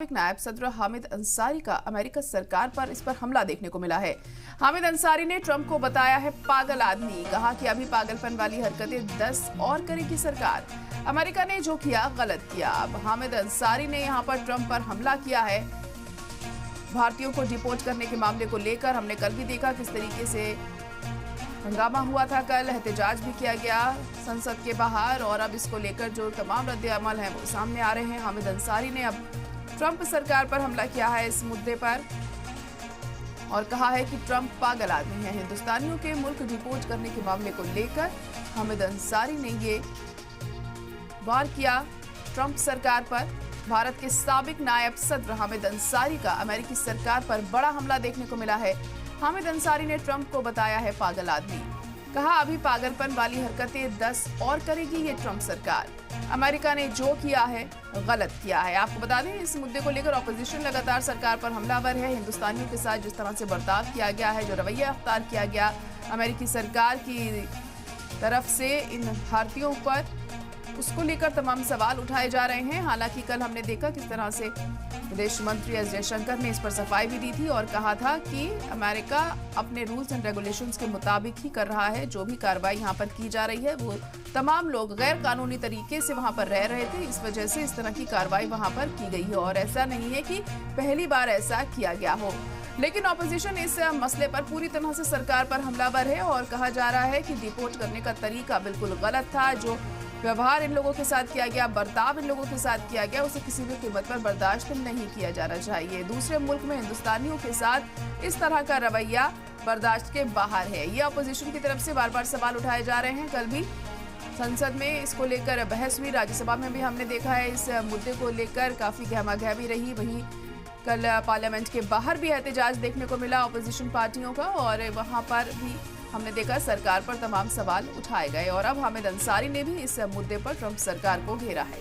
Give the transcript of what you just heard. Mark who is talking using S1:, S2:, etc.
S1: नायब सदर हामिद अंसारी का अमेरिका सरकार पर इस पर हमला देखने को मिला है। हामिद अंसारी ने ट्रंप को बताया है पागल आदमी। कहा कि अभी पागलपन वाली हरकतें 10 और करेगी सरकार। अमेरिका ने जो किया गलत किया। अब हामिद अंसारी ने यहां पर ट्रंप पर हमला किया है। भारतीयों को डिपोर्ट करने के मामले को लेकर हमने कल भी देखा किस तरीके से हंगामा हुआ था। कल एहतजाज भी किया गया संसद के बाहर और अब इसको लेकर जो तमाम रद्द अमल है वो सामने आ रहे हैं। हामिद अंसारी ने अब ट्रंप सरकार पर हमला किया है इस मुद्दे पर और कहा है कि ट्रंप पागल आदमी है। हिंदुस्तानियों के मुल्क डिपोर्ट करने के मामले को लेकर हामिद अंसारी ने ये वार किया ट्रंप सरकार पर। भारत के साबिक नायब सदर हामिद अंसारी का अमेरिकी सरकार पर बड़ा हमला देखने को मिला है। हामिद अंसारी ने ट्रंप को बताया है पागल आदमी। कहा अभी पागलपन वाली हरकतें 10 और करेगी ये ट्रंप सरकार। अमेरिका ने जो किया है गलत किया है। आपको बता दें इस मुद्दे को लेकर ऑपोजिशन लगातार सरकार पर हमलावर है। हिंदुस्तानियों के साथ जिस तरह से बर्ताव किया गया है, जो रवैया अख्तियार किया गया अमेरिकी सरकार की तरफ से इन भारतीयों पर, उसको लेकर तमाम सवाल उठाए जा रहे हैं। हालांकि कल हमने देखा किस तरह से विदेश मंत्री एस जयशंकर ने इस पर सफाई भी दी थी और कहा था कि अमेरिका अपने रूल्स एंड रेगुलेशंस के मुताबिक ही कर रहा है। जो भी कार्रवाई यहाँ पर की जा रही है वो तमाम लोग गैर कानूनी तरीके से वहाँ पर रह रहे थे, इस वजह से इस तरह की कार्रवाई वहाँ पर की गई है और ऐसा नहीं है कि पहली बार ऐसा किया गया हो। लेकिन ऑपोजिशन इस मसले पर पूरी तरह से सरकार पर हमलावर है और कहा जा रहा है कि डिपोर्ट करने का तरीका बिल्कुल गलत था। जो व्यवहार इन लोगों के साथ किया गया, बर्ताव इन लोगों के साथ किया गया, उसे किसी भी कीमत पर बर्दाश्त नहीं किया जाना चाहिए। दूसरे मुल्क में हिंदुस्तानियों के साथ इस तरह का रवैया बर्दाश्त के बाहर है। ये अपोजिशन की तरफ से बार बार सवाल उठाए जा रहे हैं। कल भी संसद में इसको लेकर बहस हुई, राज्यसभा में भी हमने देखा है इस मुद्दे को लेकर काफी गहमागहमी रही। वहीं कल पार्लियामेंट के बाहर भी एहतजाज देखने को मिला अपोजिशन पार्टियों का और वहां पर भी हमने देखा सरकार पर तमाम सवाल उठाए गए और अब हामिद अंसारी ने भी इस मुद्दे पर ट्रंप सरकार को घेरा है।